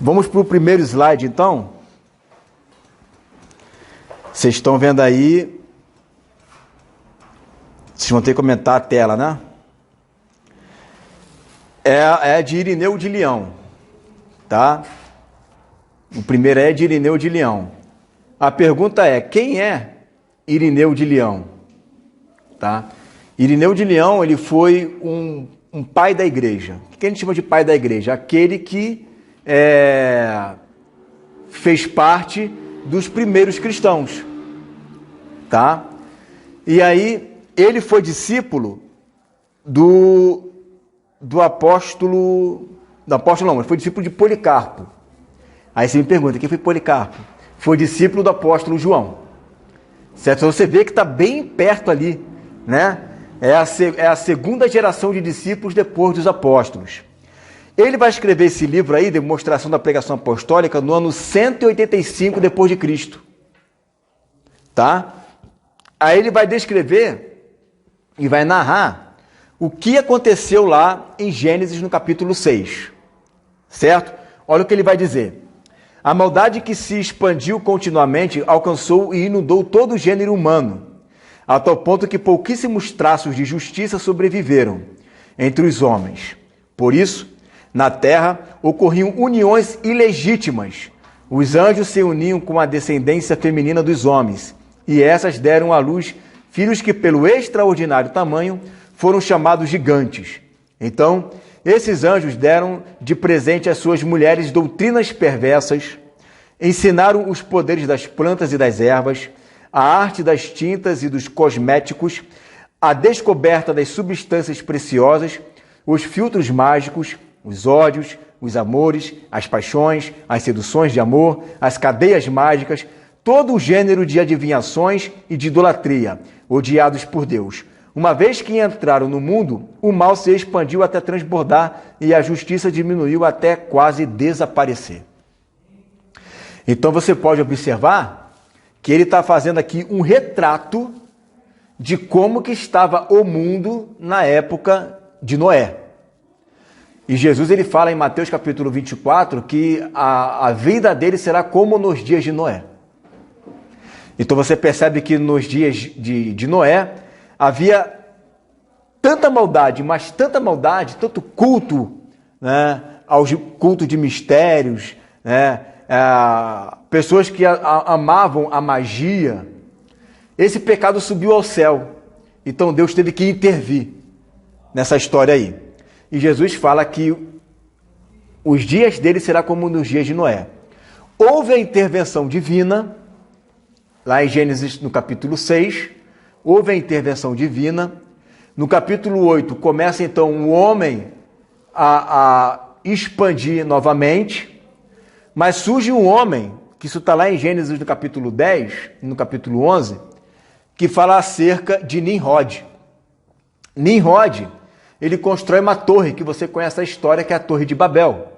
Vamos para o primeiro slide, então. Vocês estão vendo aí. Vocês vão ter que comentar a tela, né? É de Irineu de Leão, tá? O primeiro é de Irineu de Leão. A pergunta é, quem é Irineu de Leão? Tá? Irineu de Leão, ele foi um pai da igreja. O que a gente chama de pai da igreja? Aquele que fez parte dos primeiros cristãos, tá? E aí, ele foi discípulo do apóstolo não, ele foi discípulo de Policarpo. Aí você me pergunta, quem foi Policarpo? Foi discípulo do apóstolo João. Certo? Então você vê que está bem perto ali, né? É a segunda geração de discípulos depois dos apóstolos. Ele vai escrever esse livro aí, Demonstração da Pregação Apostólica, no ano 185 depois de Cristo. Tá? Aí ele vai descrever e vai narrar o que aconteceu lá em Gênesis no capítulo 6. Certo? Olha o que ele vai dizer. A maldade que se expandiu continuamente alcançou e inundou todo o gênero humano, a tal ponto que pouquíssimos traços de justiça sobreviveram entre os homens. Por isso, na terra ocorriam uniões ilegítimas. Os anjos se uniam com a descendência feminina dos homens, e essas deram à luz filhos que, pelo extraordinário tamanho, foram chamados gigantes. Então, esses anjos deram de presente às suas mulheres doutrinas perversas, ensinaram os poderes das plantas e das ervas, a arte das tintas e dos cosméticos, a descoberta das substâncias preciosas, os filtros mágicos, os ódios, os amores, as paixões, as seduções de amor, as cadeias mágicas, todo o gênero de adivinhações e de idolatria, odiados por Deus. Uma vez que entraram no mundo, o mal se expandiu até transbordar e a justiça diminuiu até quase desaparecer. Então você pode observar que ele está fazendo aqui um retrato de como que estava o mundo na época de Noé. E Jesus ele fala em Mateus capítulo 24 que a vida dele será como nos dias de Noé. Então você percebe que nos dias de Noé havia tanta maldade, mas tanta maldade, tanto culto, né, ao culto de mistérios, né, pessoas que amavam a magia. Esse pecado subiu ao céu. Então Deus teve que intervir nessa história aí. E Jesus fala que os dias dele será como nos dias de Noé. Houve a intervenção divina, lá em Gênesis no capítulo 6, houve a intervenção divina. No capítulo 8, começa então o homem a expandir novamente, mas surge um homem, que isso está lá em Gênesis no capítulo 10, no capítulo 11, que fala acerca de Nimrod. Nimrod, ele constrói uma torre, que você conhece a história, que é a Torre de Babel.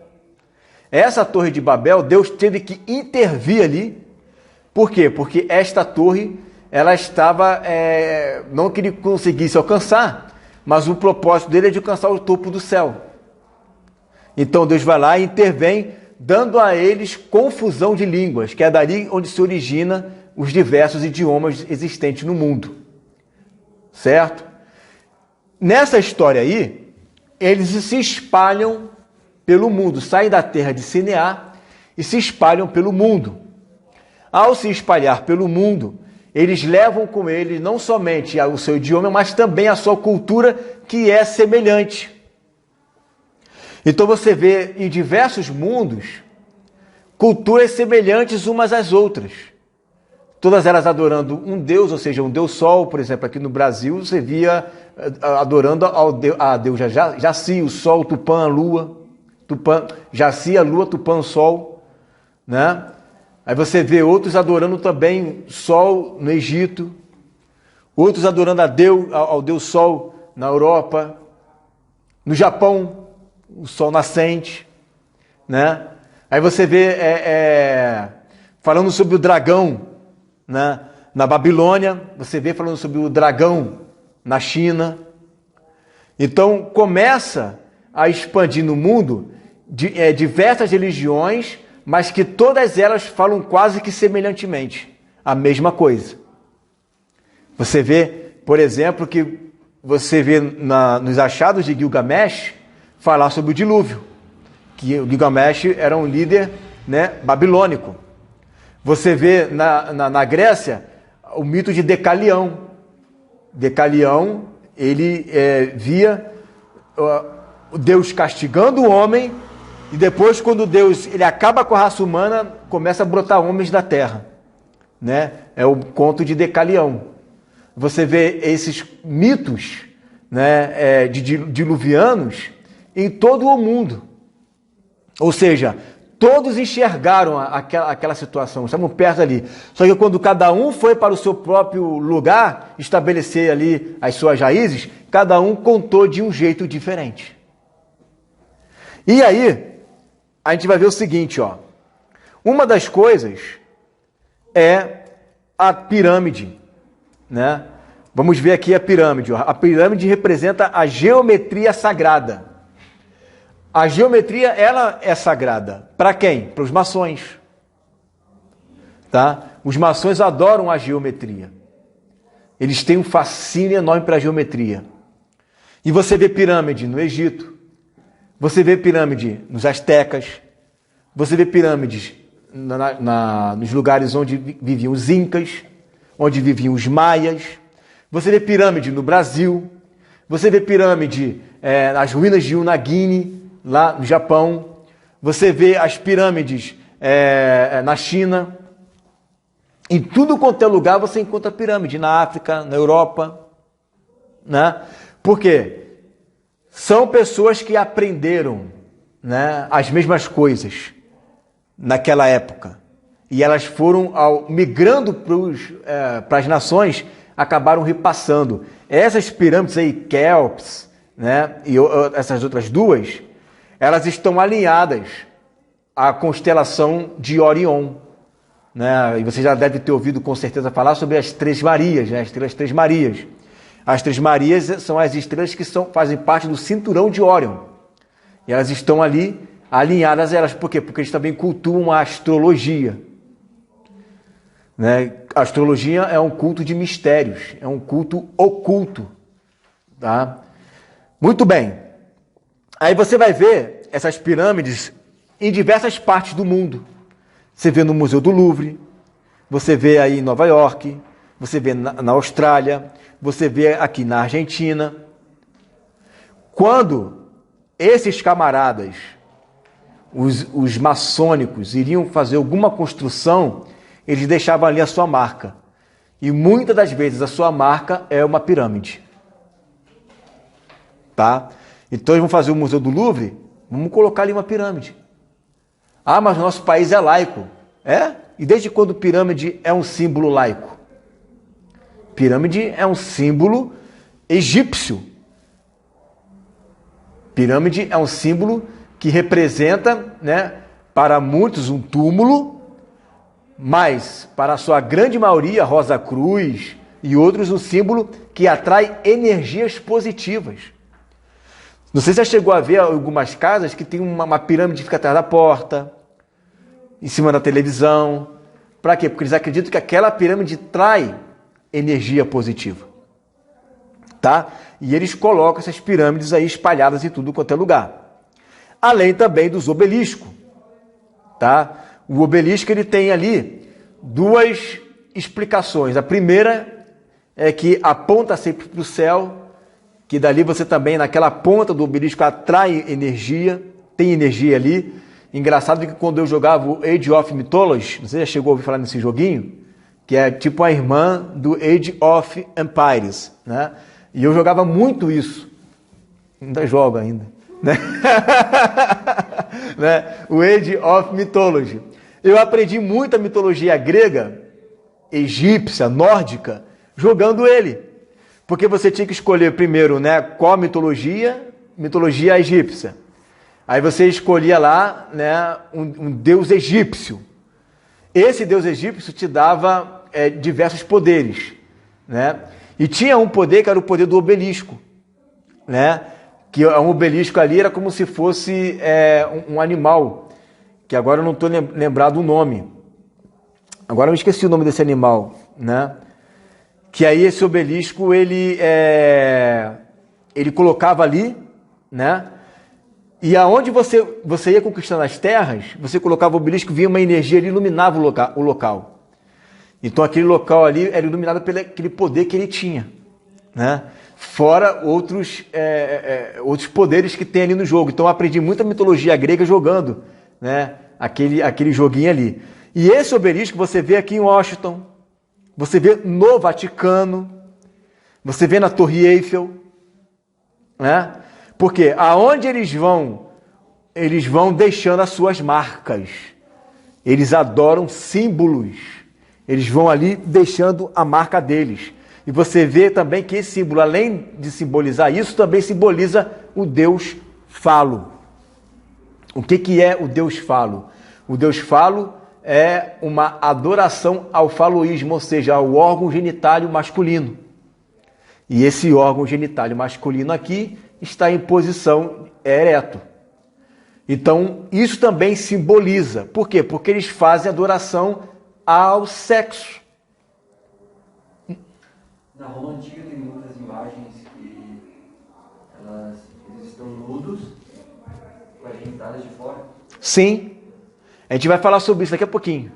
Essa Torre de Babel, Deus teve que intervir ali. Por quê? Porque esta torre, ela estava, não que ele conseguisse alcançar, mas o propósito dele é de alcançar o topo do céu. Então Deus vai lá e intervém, dando a eles confusão de línguas, que é dali onde se origina os diversos idiomas existentes no mundo. Certo? Nessa história aí, eles se espalham pelo mundo, saem da terra de Sinear e se espalham pelo mundo. Ao se espalhar pelo mundo, eles levam com eles não somente o seu idioma, mas também a sua cultura, que é semelhante. Então você vê em diversos mundos culturas semelhantes umas às outras. Todas elas adorando um deus, ou seja, um deus sol. Por exemplo, aqui no Brasil você via adorando a deus Jaci, o sol, Tupã, a lua. Jaci, a lua, Tupã, o sol. Né? Aí você vê outros adorando também sol no Egito. Outros adorando ao deus sol na Europa. No Japão, o sol nascente. Né? Aí você vê falando sobre o dragão, né? Na Babilônia, você vê falando sobre o dragão na China. Então começa a expandir no mundo diversas religiões, mas que todas elas falam quase que semelhantemente a mesma coisa. Você vê, por exemplo, que você vê nos achados de Gilgamesh falar sobre o dilúvio, que o Gilgamesh era um líder, né, babilônico. Você vê na Grécia o mito de Decalião. Decalião, ele via Deus castigando o homem, e depois, quando Deus ele acaba com a raça humana, começa a brotar homens da terra, né? É o conto de Decalião. Você vê esses mitos, né, diluvianos em todo o mundo. Ou seja, todos enxergaram aquela situação, estavam perto ali. Só que quando cada um foi para o seu próprio lugar, estabelecer ali as suas raízes, cada um contou de um jeito diferente. E aí, a gente vai ver o seguinte, ó. Uma das coisas é a pirâmide, né? Vamos ver aqui a pirâmide. Ó. A pirâmide representa a geometria sagrada. A geometria, ela é sagrada. Para quem? Para os maçons. Tá? Os maçons adoram a geometria. Eles têm um fascínio enorme para a geometria. E você vê pirâmide no Egito. Você vê pirâmide nos astecas. Você vê pirâmides nos lugares onde viviam os incas, onde viviam os maias. Você vê pirâmide no Brasil. Você vê pirâmide nas ruínas de Unagini, lá no Japão. Você vê as pirâmides na China. Em tudo quanto é lugar você encontra pirâmide, na África, na Europa, né? Por quê? São pessoas que aprenderam, né, as mesmas coisas naquela época. E elas foram, migrando para as nações, acabaram repassando. Essas pirâmides aí, Kelps, né, e essas outras duas, elas estão alinhadas à constelação de Orion. Né? E você já deve ter ouvido com certeza falar sobre as Três Marias, né? As estrelas Três Marias. As Três Marias são as estrelas que fazem parte do cinturão de Órion. E elas estão ali alinhadas a elas. Por quê? Porque eles também cultuam a astrologia. Né? A astrologia é um culto de mistérios, é um culto oculto. Tá? Muito bem. Aí você vai ver essas pirâmides em diversas partes do mundo. Você vê no Museu do Louvre, você vê aí em Nova York, você vê na Austrália, você vê aqui na Argentina. Quando esses camaradas, os maçônicos, iriam fazer alguma construção, eles deixavam ali a sua marca. E muitas das vezes a sua marca é uma pirâmide. Tá? Então eles vão fazer o Museu do Louvre, vamos colocar ali uma pirâmide. Ah, mas o nosso país é laico. É? E desde quando pirâmide é um símbolo laico? Pirâmide é um símbolo egípcio. Pirâmide é um símbolo que representa, né, para muitos um túmulo, mas para a sua grande maioria, Rosa Cruz e outros, um símbolo que atrai energias positivas. Não sei se você chegou a ver algumas casas que tem uma pirâmide que fica atrás da porta, em cima da televisão. Para quê? Porque eles acreditam que aquela pirâmide trai energia positiva. Tá? E eles colocam essas pirâmides aí espalhadas em tudo quanto é lugar. Além também dos obeliscos. Tá? O obelisco ele tem ali duas explicações. A primeira é que aponta sempre para o céu, que dali você também, naquela ponta do obelisco, atrai energia, tem energia ali. Engraçado que quando eu jogava o Age of Mythology, você já chegou a ouvir falar nesse joguinho? Que é tipo a irmã do Age of Empires, né? E eu jogava muito isso. Ainda jogo ainda, né? Né? O Age of Mythology. Eu aprendi muita mitologia grega, egípcia, nórdica, jogando ele. Porque você tinha que escolher primeiro, né, qual mitologia egípcia. Aí você escolhia lá, né, um deus egípcio. Esse deus egípcio te dava diversos poderes, né? E tinha um poder que era o poder do obelisco, né? que um obelisco ali era como se fosse um animal, que agora eu não estou lembrado o nome. Agora eu esqueci o nome desse animal, né? Que aí esse obelisco, ele colocava ali, né? E aonde você ia conquistando as terras, você colocava o obelisco, vinha uma energia, ele iluminava o local. Então aquele local ali era iluminado pelo aquele poder que ele tinha, né? Fora outros poderes que tem ali no jogo. Então eu aprendi muita mitologia grega jogando, né? Aquele joguinho ali. E esse obelisco você vê aqui em Washington, você vê no Vaticano, você vê na Torre Eiffel, né? Porque aonde eles vão deixando as suas marcas. Eles adoram símbolos. Eles vão ali deixando a marca deles. E você vê também que esse símbolo, além de simbolizar isso, também simboliza o Deus Falo. O que é o Deus Falo? O Deus Falo é uma adoração ao faloísmo, ou seja, ao órgão genitário masculino. E esse órgão genitário masculino aqui está em posição ereto. Então, isso também simboliza. Por quê? Porque eles fazem adoração ao sexo. Na Roma Antiga tem muitas imagens que eles estão nudos, com as genitadas de fora. Sim. A gente vai falar sobre isso daqui a pouquinho.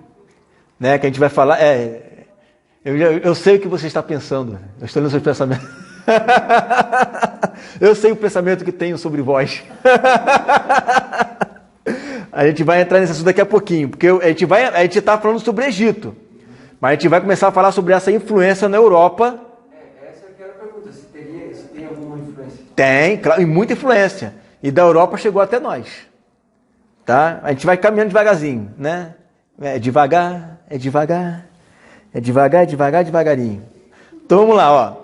Né? Que a gente vai falar... Eu sei o que você está pensando. Eu estou lendo seus pensamentos. Eu sei o pensamento que tenho sobre vós. A gente vai entrar nesse assunto daqui a pouquinho, porque a gente está falando sobre o Egito, mas a gente vai começar a falar sobre essa influência na Europa. Essa que era a pergunta, se tem alguma influência. Tem, claro, e muita influência. E da Europa chegou até nós. Tá? A gente vai caminhando devagarzinho, né? Devagarinho. Então vamos lá, ó.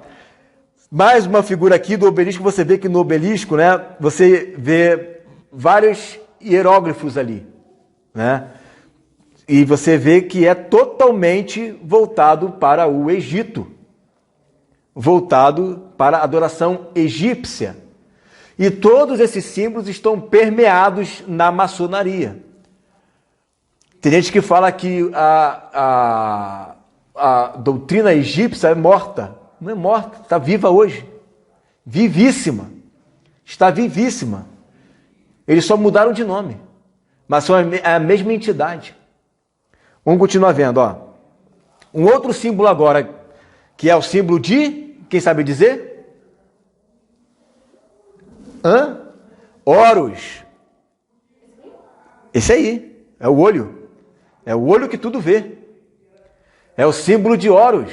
Mais uma figura aqui do obelisco. Você vê que no obelisco, né, você vê vários hieróglifos ali, né? E você vê que é totalmente voltado para o Egito, voltado para a adoração egípcia. E todos esses símbolos estão permeados na maçonaria. Tem gente que fala que a doutrina egípcia é morta. Não é morta, está viva hoje. Vivíssima. Está vivíssima. Eles só mudaram de nome, mas são a mesma entidade. Vamos continuar vendo, ó. Um outro símbolo agora, que é o símbolo de, quem sabe dizer? Horus. Esse aí, é o olho. É o olho que tudo vê. É o símbolo de Horus.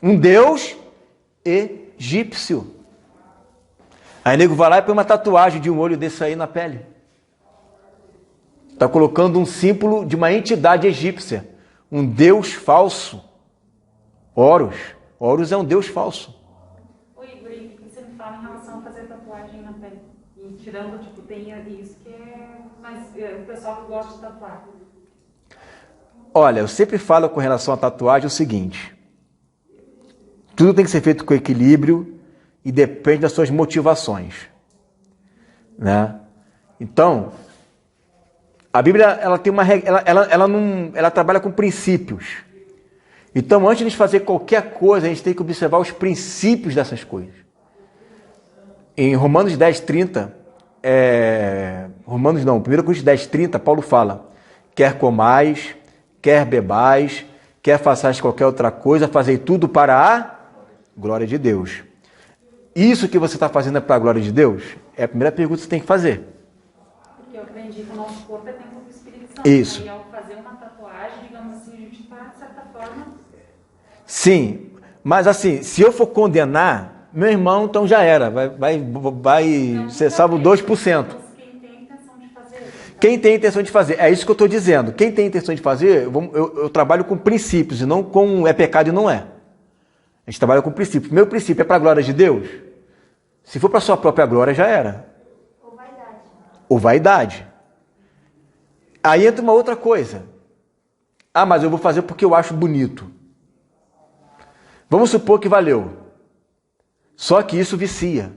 Um deus egípcio. Aí nego vai lá e põe uma tatuagem de um olho desse aí na pele. Está colocando um símbolo de uma entidade egípcia. Um deus falso. Horus. Horus é um deus falso. Oi, Igor, e você me fala em relação a fazer tatuagem na pele? E tirando, tipo, tem isso que é... Mas o pessoal gosta de tatuar. Olha, eu sempre falo com relação à tatuagem o seguinte. Tudo tem que ser feito com equilíbrio e depende das suas motivações, né? Então, a Bíblia ela tem uma regra, ela trabalha com princípios. Então, antes de fazer qualquer coisa, a gente tem que observar os princípios dessas coisas. Em Romanos 10:30, 1 Coríntios 10:30, Paulo fala: quer comais, quer bebais, quer façais qualquer outra coisa, fazei tudo para a glória de Deus. Isso que você está fazendo é para a glória de Deus? É a primeira pergunta que você tem que fazer. Porque eu aprendi que o nosso corpo é templo do Espírito Santo. Isso. E ao fazer uma tatuagem, digamos assim, a gente está, de certa forma... Sim, mas assim, se eu for condenar, meu irmão, então já era. Vai ser salvo 2%. Quem tem intenção de fazer? Quem tem intenção de fazer, é isso que eu estou dizendo. Quem tem intenção de fazer, eu trabalho com princípios e não com é pecado e não é. A gente trabalha com princípios. Meu princípio é para a glória de Deus? Se for para a sua própria glória, já era. Ou vaidade. Aí entra uma outra coisa. Ah, mas eu vou fazer porque eu acho bonito. Vamos supor que valeu. Só que isso vicia.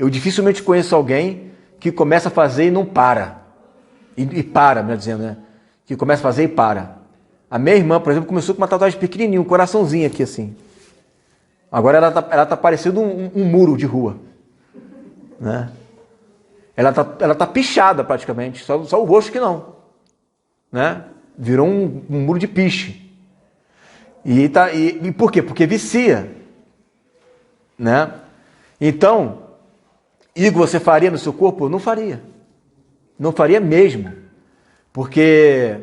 Eu dificilmente conheço alguém que começa a fazer e não para. E para, melhor dizendo, né? Que começa a fazer e para. A minha irmã, por exemplo, começou com uma tatuagem pequenininha, um coraçãozinho aqui assim. Agora ela tá parecendo um muro de rua. Né? Ela tá pichada praticamente, só o rosto que não. Né? Virou um muro de piche. E por quê? Porque vicia. Né? Então, Igor, você faria no seu corpo? Eu não faria. Não faria mesmo. Porque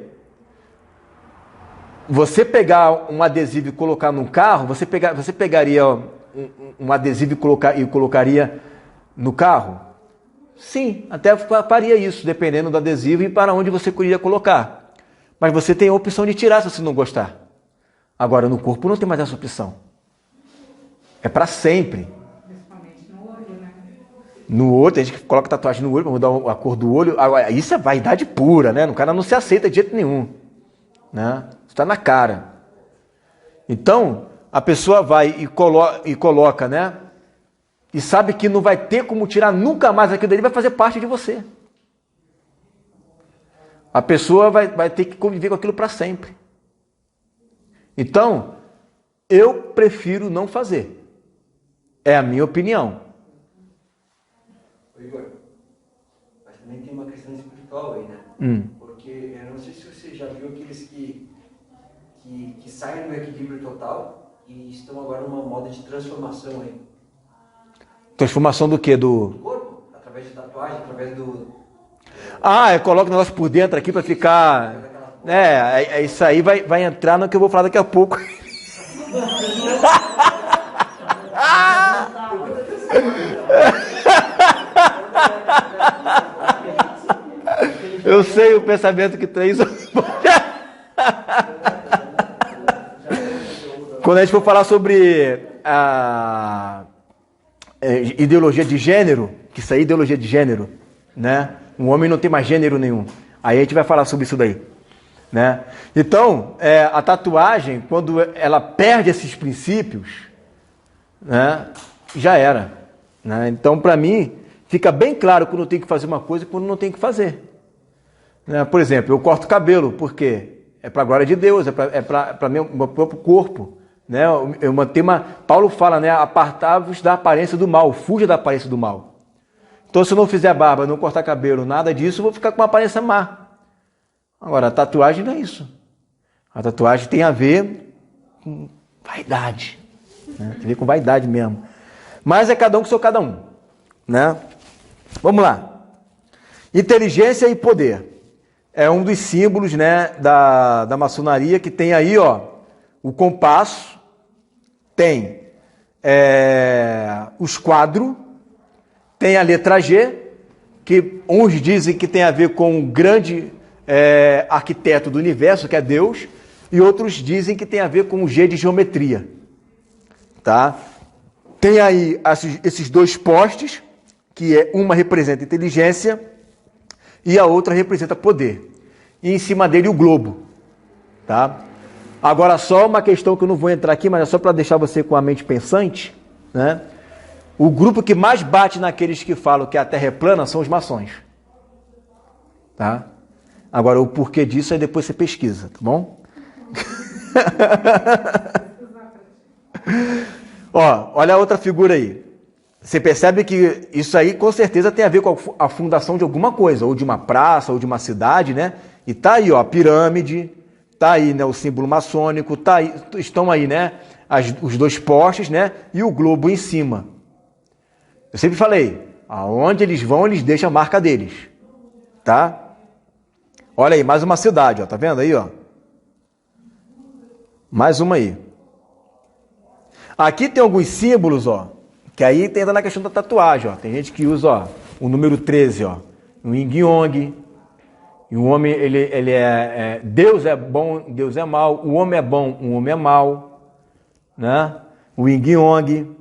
você pegar um adesivo e colocar num carro, você pegaria um adesivo e colocaria no carro? Sim, até faria isso, dependendo do adesivo e para onde você queria colocar. Mas você tem a opção de tirar se você não gostar. Agora, no corpo não tem mais essa opção. É para sempre. Principalmente no olho, né? No olho, tem gente que coloca tatuagem no olho para mudar a cor do olho. Agora, isso é vaidade pura, né? O cara não se aceita de jeito nenhum. Né? Está na cara. Então, a pessoa vai e coloca, né? E sabe que não vai ter como tirar nunca mais aquilo dali, vai fazer parte de você. A pessoa vai ter que conviver com aquilo para sempre. Então, eu prefiro não fazer. É a minha opinião. Igor, mas também tem uma questão espiritual aí, né? Porque eu não sei se você já viu aqueles que saem do equilíbrio total e estão agora numa moda de transformação aí. Transformação do quê? Do corpo, através de tatuagem, através do... Eu coloco o negócio por dentro aqui para ficar... Isso aí vai entrar no que eu vou falar daqui a pouco. Eu sei o pensamento que tem isso. Quando a gente for falar sobre a ideologia de gênero, que isso aí é ideologia de gênero, né? Um homem não tem mais gênero nenhum. Aí a gente vai falar sobre isso daí. Né? Então, a tatuagem, quando ela perde esses princípios, né, já era. Né? Então, para mim, fica bem claro quando eu tenho que fazer uma coisa e quando não tenho que fazer. Né? Por exemplo, eu corto cabelo, por quê? É para a glória de Deus, é para meu próprio corpo. Né? Eu mantenho Paulo fala, né, apartai-vos da aparência do mal, fuja da aparência do mal. Então, se eu não fizer barba, não cortar cabelo, nada disso, eu vou ficar com uma aparência má. Agora, a tatuagem não é isso. A tatuagem tem a ver com vaidade. Né? Tem a ver com vaidade mesmo. Mas é cada um que sou cada um. Né? Vamos lá. Inteligência e poder. É um dos símbolos, né, da maçonaria, que tem aí, ó, o compasso, tem o esquadro, tem a letra G, que uns dizem que tem a ver com o grande arquiteto do universo, que é Deus, e outros dizem que tem a ver com o G de geometria. Tá? Tem aí esses dois postes, que uma representa inteligência e a outra representa poder. E em cima dele o globo. Tá? Agora, só uma questão que eu não vou entrar aqui, mas é só para deixar você com a mente pensante. Né? O grupo que mais bate naqueles que falam que a Terra é plana são os maçons. Tá? Agora, o porquê disso, aí depois você pesquisa, tá bom? Ó, olha a outra figura aí. Você percebe que isso aí, com certeza, tem a ver com a fundação de alguma coisa, ou de uma praça, ou de uma cidade, né? E tá aí, ó, a pirâmide, tá aí, né, o símbolo maçônico, tá aí, estão aí, né, os dois postes, né, e o globo em cima. Eu sempre falei, aonde eles vão, eles deixam a marca deles, tá? Olha aí, mais uma cidade, ó, tá vendo aí, ó? Mais uma aí. Aqui tem alguns símbolos, ó, que aí entra na questão da tatuagem, ó. Tem gente que usa, ó, o número 13, ó, o Yin Yong. E o homem, ele Deus é bom, Deus é mal. O homem é bom, o homem é mal. Né? O Yin Yong.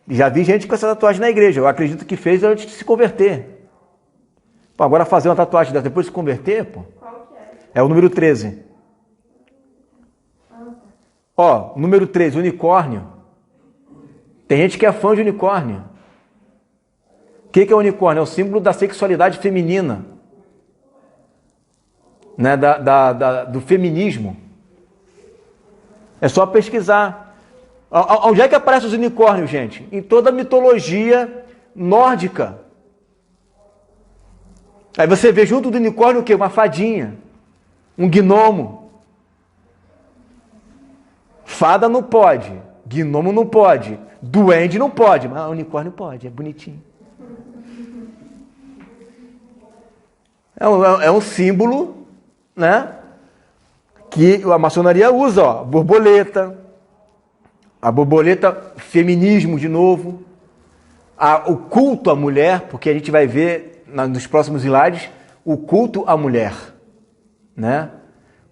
Já vi gente com essa tatuagem na igreja. Eu acredito que fez antes de se converter. Pô, agora fazer uma tatuagem dessa depois de se converter, pô. Qual que é? É o número 13. Ó, número 13, unicórnio. Tem gente que é fã de unicórnio. O que é o unicórnio? É o símbolo da sexualidade feminina, né? Do feminismo. É só pesquisar. Onde é que aparecem os unicórnios, gente? Em toda a mitologia nórdica. Aí você vê junto do unicórnio o quê? Uma fadinha, um gnomo. Fada não pode, gnomo não pode, duende não pode, mas unicórnio pode, é bonitinho. É um símbolo, né, que a maçonaria usa, ó, borboleta, a borboleta, feminismo de novo, o culto à mulher, porque a gente vai ver nos próximos slides o culto à mulher, né?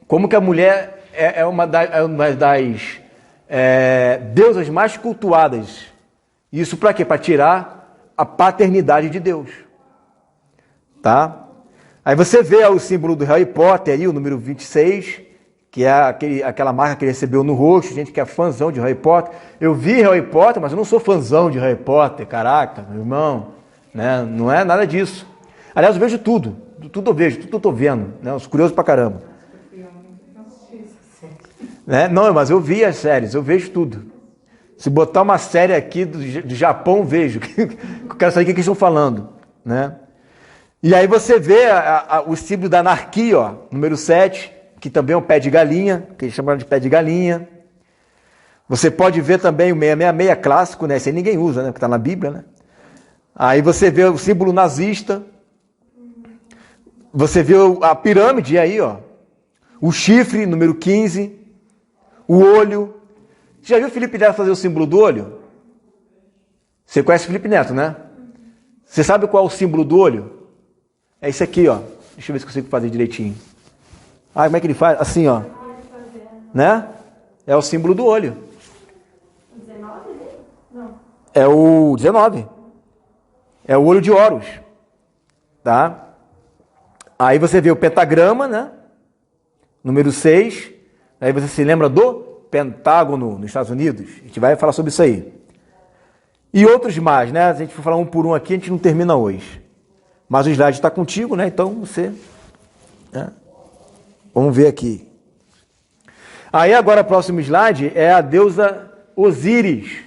Como que a mulher é uma das deusas mais cultuadas. Isso para quê? Para tirar a paternidade de Deus, tá? Aí você vê o símbolo do Harry Potter aí, o número 26, que é aquela marca que ele recebeu no rosto, gente que é fãzão de Harry Potter. Eu vi Harry Potter, mas eu não sou fãzão de Harry Potter, caraca, meu irmão, né? Não é nada disso. Aliás, eu vejo tudo eu vejo, tudo eu tô vendo, né? Eu sou curioso pra caramba. Né? Não, mas eu vi as séries, eu vejo tudo. Se botar uma série aqui do Japão, eu vejo. Eu quero saber o que eles estão falando, né? E aí você vê o símbolo da anarquia, ó, número 7, que também é um pé de galinha, que eles chamam de pé de galinha. Você pode ver também o 666 clássico, né? Esse aí ninguém usa, né? Porque está na Bíblia, né? Aí você vê o símbolo nazista. Você vê a pirâmide aí, ó. O chifre, número 15. O olho. Você já viu o Felipe Neto fazer o símbolo do olho? Você conhece o Felipe Neto, né? Você sabe qual é o símbolo do olho? É esse aqui, ó. Deixa eu ver se consigo fazer direitinho. Como é que ele faz? Assim, ó. Né? É o símbolo do olho. 19? Não. É o 19. É o olho de Horus. Tá? Aí você vê o pentagrama, né? Número 6. Aí você se lembra do Pentágono nos Estados Unidos. A gente vai falar sobre isso aí. E outros mais, né? Se a gente for falar um por um aqui, a gente não termina hoje. Mas o slide está contigo, né? Então você... né? Vamos ver aqui. Aí agora o próximo slide é a deusa Osíris.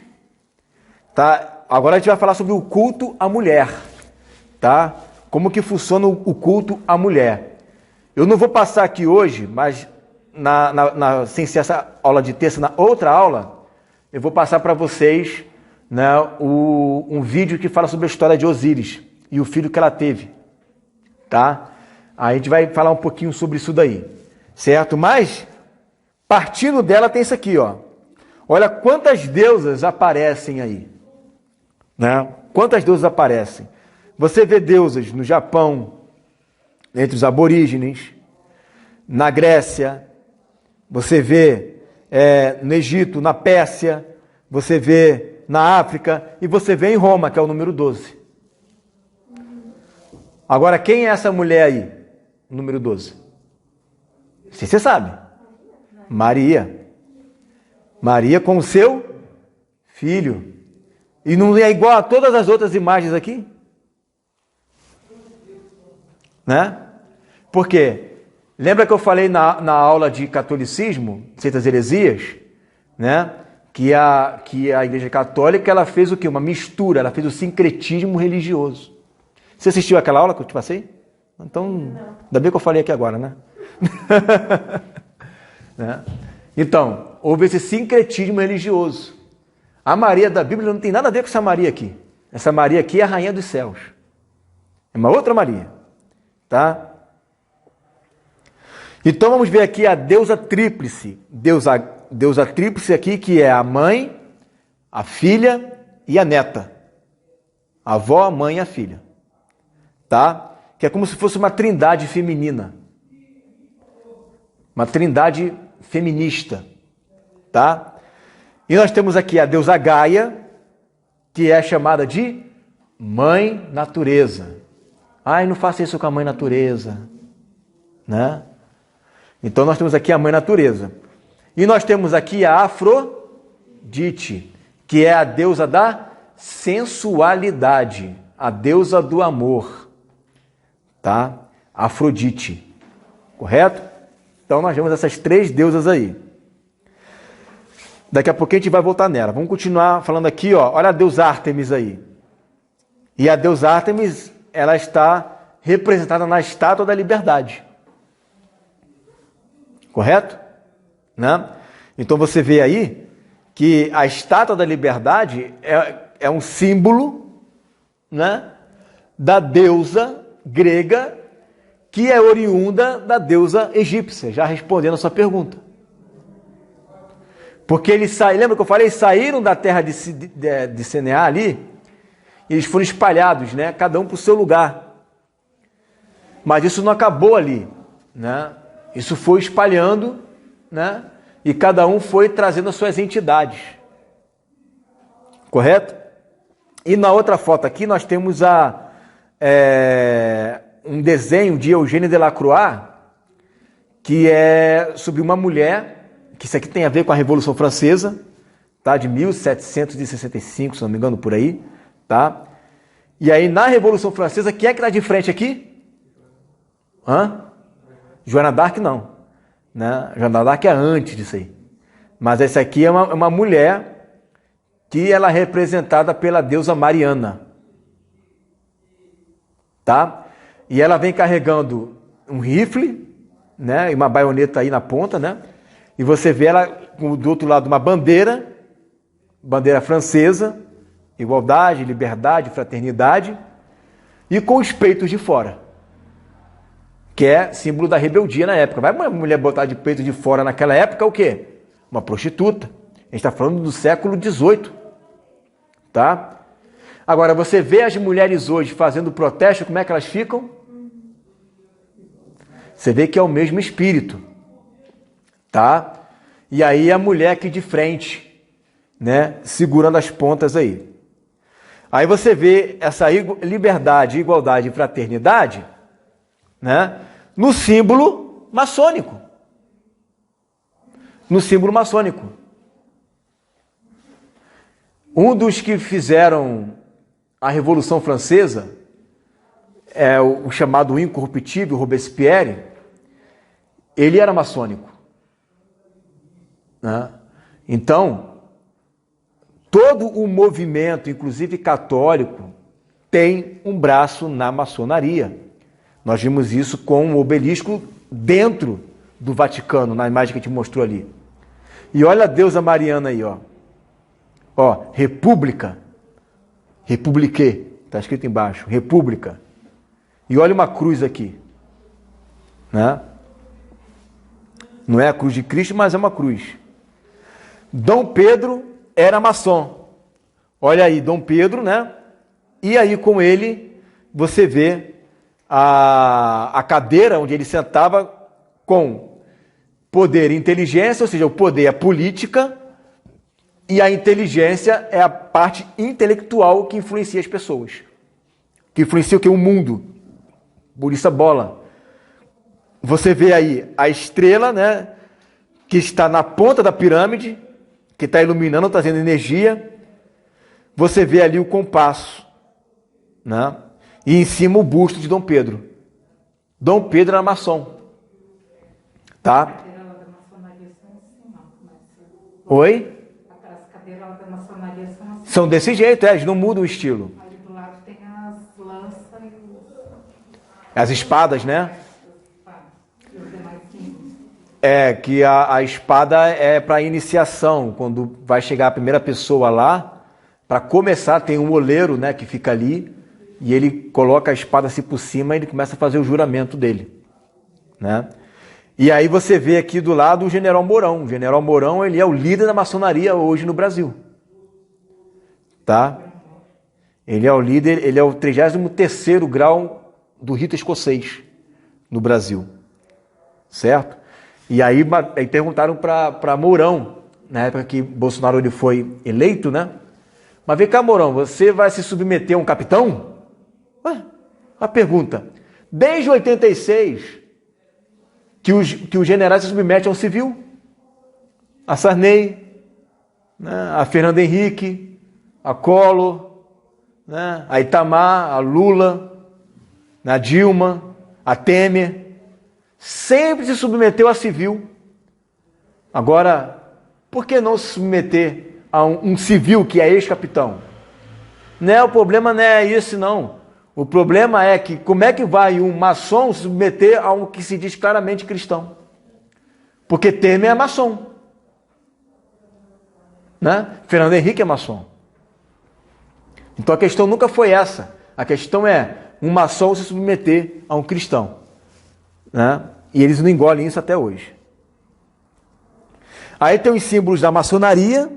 Tá? Agora a gente vai falar sobre o culto à mulher. Tá? Como que funciona o culto à mulher. Eu não vou passar aqui hoje, mas sem ser essa aula de terça, na outra aula, eu vou passar para vocês, né, um vídeo que fala sobre a história de Osíris e o filho que ela teve. Tá? Aí a gente vai falar um pouquinho sobre isso daí. Certo? Mas, partindo dela tem isso aqui, ó. Olha quantas deusas aparecem aí. Né? Quantas deusas aparecem. Você vê deusas no Japão, entre os aborígenes, na Grécia, você vê no Egito, na Pérsia, você vê na África e você vê em Roma, que é o número 12. Agora, quem é essa mulher aí? O número 12. Se você sabe. Maria. Maria com o seu filho. E não é igual a todas as outras imagens aqui? Né? Por quê? Lembra que eu falei na aula de catolicismo, seitas heresias, né? Que a Igreja Católica ela fez o quê? Uma mistura, ela fez o sincretismo religioso. Você assistiu aquela aula que eu te passei? Então, ainda bem que eu falei aqui agora, né? Né? Então, houve esse sincretismo religioso. A Maria da Bíblia não tem nada a ver com essa Maria aqui. Essa Maria aqui é a rainha dos céus. É uma outra Maria. Tá? Então vamos ver aqui a deusa tríplice. Deusa tríplice aqui que é a mãe, a filha e a neta. A avó, a mãe e a filha. Tá? Que é como se fosse uma trindade feminina. Uma trindade feminista. Tá? E nós temos aqui a deusa Gaia, que é chamada de mãe natureza. Ai, não faça isso com a mãe natureza. Né? Então nós temos aqui a mãe natureza. E nós temos aqui a Afrodite, que é a deusa da sensualidade. a deusa do amor, tá? Afrodite, correto? Então nós vemos essas 3 deusas aí. Daqui a pouquinho a gente vai voltar nela. Vamos continuar falando aqui, ó. Olha a deusa Ártemis aí. E a deusa Ártemis, ela está representada na Estátua da Liberdade. Correto? Né? Então você vê aí que a Estátua da Liberdade é um símbolo, né, da deusa grega que é oriunda da deusa egípcia, já respondendo a sua pergunta. Porque eles saíram, lembra que eu falei? Saíram da terra de Seneá ali, e eles foram espalhados, né, cada um para o seu lugar. Mas isso não acabou ali, né? Isso foi espalhando, né? E cada um foi trazendo as suas entidades. Correto? E na outra foto aqui nós temos um desenho de Eugênie Delacroix, que é sobre uma mulher, que isso aqui tem a ver com a Revolução Francesa, tá? De 1765, se não me engano, por aí. Tá? E aí na Revolução Francesa, quem é que está de frente aqui? Joana d'Arc não. Né? Joana d'Arc é antes disso aí. Mas essa aqui é uma mulher que ela é representada pela deusa Mariana. Tá? E ela vem carregando um rifle, né? E uma baioneta aí na ponta, né? E você vê ela do outro lado uma bandeira francesa, igualdade, liberdade, fraternidade, e com os peitos de fora, que é símbolo da rebeldia na época. Vai uma mulher botar de peito de fora naquela época o quê? Uma prostituta. A gente está falando do século XVIII. Tá? Agora, você vê as mulheres hoje fazendo protesto, como é que elas ficam? Você vê que é o mesmo espírito. Tá? E aí a mulher aqui de frente, né, segurando as pontas aí. Aí você vê essa liberdade, igualdade e fraternidade, né, no símbolo maçônico. No símbolo maçônico. Um dos que fizeram a Revolução Francesa é o chamado incorruptível Robespierre. Ele era maçônico. Né? Então, todo o movimento, inclusive católico, tem um braço na maçonaria. Nós vimos isso com o obelisco dentro do Vaticano, na imagem que a gente mostrou ali. E olha a deusa Mariana aí, ó. Ó, república. Republique, está escrito embaixo, república. E olha uma cruz aqui. Né? Não é a cruz de Cristo, mas é uma cruz. Dom Pedro era maçom. Olha aí, Dom Pedro, né? E aí com ele você vê a cadeira onde ele sentava com poder e inteligência, ou seja, o poder é a política e a inteligência é a parte intelectual que influencia as pessoas. Que influencia o que? O mundo. Por isso a bola. Você vê aí a estrela, né? Que está na ponta da pirâmide, que está iluminando, trazendo energia. Você vê ali o compasso, né? E em cima o busto de Dom Pedro. Dom Pedro era maçom. Tá? Oi? As cadeiras da maçonaria são assim. São desse jeito, eles não mudam o estilo. Ali do lado tem as lanças e As espadas, né? os demais símbolos. É, que a espada é para iniciação. Quando vai chegar a primeira pessoa lá, para começar, tem um oleiro, né, que fica ali, e ele coloca a espada assim por cima e ele começa a fazer o juramento dele. Né? E aí você vê aqui do lado o General Mourão. O General Mourão, ele é o líder da maçonaria hoje no Brasil. Tá? Ele é o líder, ele é o 33º grau do rito escocês no Brasil. Certo? E aí perguntaram para Mourão, na época que Bolsonaro ele foi eleito, né? Mas vem cá, Mourão, você vai se submeter a um capitão? Ué, a pergunta. Desde 86, que os generais se submetem ao civil. A Sarney, né? A Fernando Henrique, a Collor, né? A Itamar, a Lula, a Dilma, a Temer, sempre se submeteu a civil. Agora, por que não se submeter a um civil que é ex-capitão? Né, o problema não é esse, não. O problema é que como é que vai um maçom se submeter a um que se diz claramente cristão? Porque Temer é maçom. Né? Fernando Henrique é maçom. Então a questão nunca foi essa. A questão é um maçom se submeter a um cristão. Né? E eles não engolem isso até hoje. Aí tem os símbolos da maçonaria,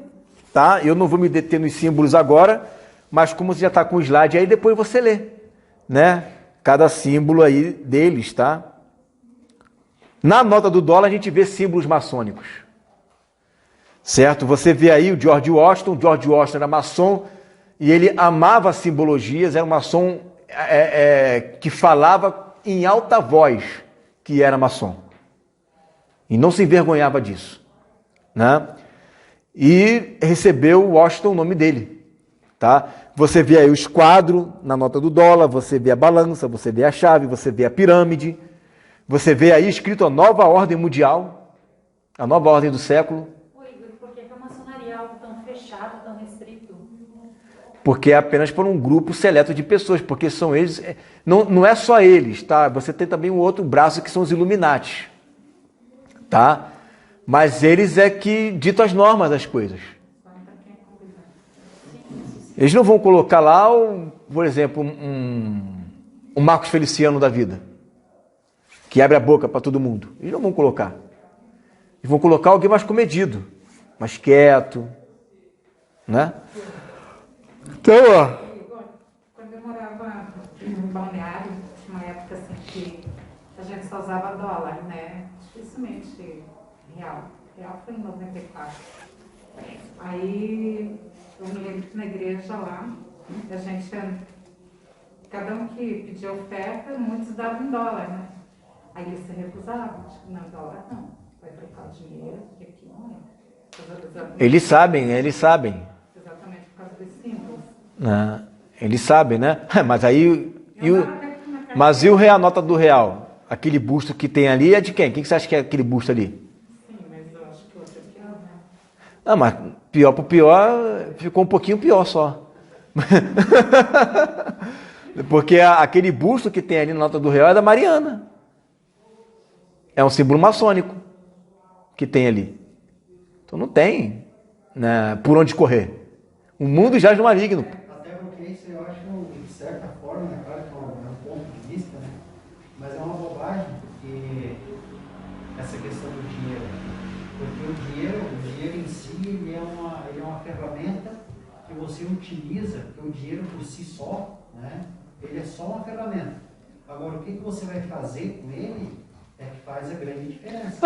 tá? Eu não vou me deter nos símbolos agora, mas como você já está com o slide aí, depois você lê, né? Cada símbolo aí deles, tá? Na nota do dólar a gente vê símbolos maçônicos, certo? Você vê aí o George Washington era maçom e ele amava simbologias, era um maçom que falava em alta voz que era maçom e não se envergonhava disso, né? E recebeu Washington o nome dele, tá? Você vê aí o esquadro na nota do dólar, você vê a balança, você vê a chave, você vê a pirâmide, você vê aí escrito a nova ordem mundial, a nova ordem do século. Oi, Igor, por que a maçonaria é algo tão fechado, tão restrito? Porque é apenas por um grupo seleto de pessoas, porque são eles, não é só eles, tá? Você tem também um outro braço que são os Illuminati, tá? Mas eles é que ditam as normas das coisas. Eles não vão colocar lá, por exemplo, um Marcos Feliciano da vida, que abre a boca para todo mundo. Eles não vão colocar. Eles vão colocar alguém mais comedido, mais quieto, né? Então, ó. Quando eu morava em Balneário, tinha uma época assim que a gente só usava dólar, né? Dificilmente real. Real foi em 94. Aí eu me lembro que na igreja lá, a gente, cada um que pedia oferta, muitos davam em dólar, né? Aí eles se recusavam, tipo, não, dólar não, vai trocar o dinheiro, porque aqui não é. Eles sabem. Exatamente por causa dos símbolos. Eles sabem, né? Mas aí. Mas e o real, a nota do real? Aquele busto que tem ali é de quem? Quem que você acha que é aquele busto ali? Sim, mas eu acho que outro é pior, né? Ah, mas pior pro pior, ficou um pouquinho pior só. Porque aquele busto que tem ali na nota do real é da Mariana. É um símbolo maçônico que tem ali. Então não tem, né, por onde correr. O mundo jaz no maligno. Até porque isso eu acho, de certa forma, né, claro que é um ponto de vista, né, mas é uma bobagem que essa questão do dinheiro. Porque o dinheiro em si, ele é uma ferramenta que você utiliza, porque o dinheiro por si só, né, ele é só uma ferramenta. Agora, o que você vai fazer com ele é que faz a grande diferença.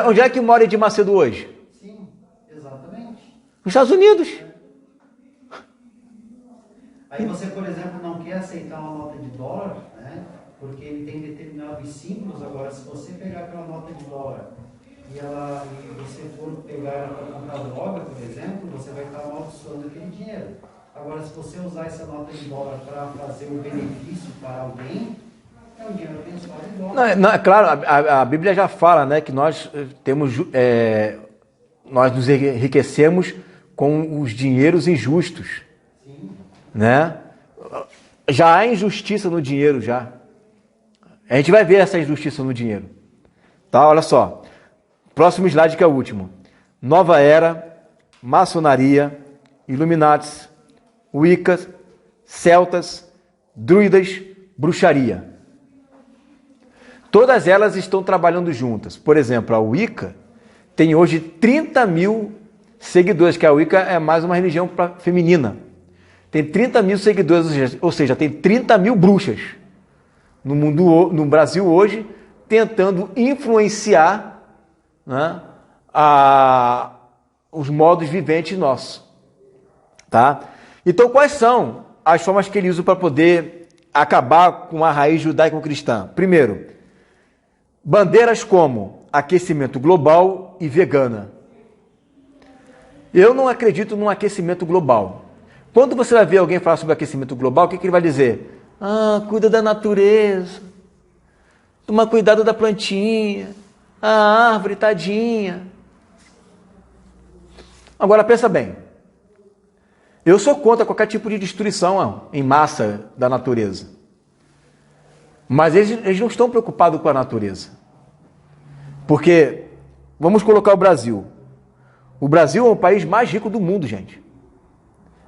Onde é que mora Edir Macedo hoje? Sim, exatamente. Nos Estados Unidos. Aí você, por exemplo, não quer aceitar uma nota de dólar, né? Porque ele tem determinados símbolos. Agora, se você pegar aquela nota de dólar e você for pegar ela para comprar droga, por exemplo, você vai estar amaldiçoando aquele dinheiro. Agora, se você usar essa nota de dólar para fazer um benefício para alguém, é um dinheiro abençoado em dólar. Não, é claro, a Bíblia já fala, né, que nós nós nos enriquecemos com os dinheiros injustos. Sim. Né? Já há injustiça no dinheiro, já. A gente vai ver essa injustiça no dinheiro. Tá? Olha só. Próximo slide, que é o último. Nova Era, maçonaria, Illuminatis, Wicca, celtas, druidas, bruxaria. Todas elas estão trabalhando juntas. Por exemplo, a Wicca tem hoje 30 mil seguidores, que a Wicca é mais uma religião feminina. Tem 30 mil seguidores, ou seja, tem 30 mil bruxas no Brasil hoje, tentando influenciar, né, os modos viventes nossos. Tá? Então, quais são as formas que ele usa para poder acabar com a raiz judaico-cristã? Primeiro, bandeiras como aquecimento global e vegana. Eu não acredito num aquecimento global. Quando você vai ver alguém falar sobre aquecimento global, o que ele vai dizer? Ah, cuida da natureza, toma cuidado da plantinha, a árvore, tadinha. Agora pensa bem, eu sou contra qualquer tipo de destruição em massa da natureza, mas eles não estão preocupados com a natureza, porque, vamos colocar o Brasil é o país mais rico do mundo, gente,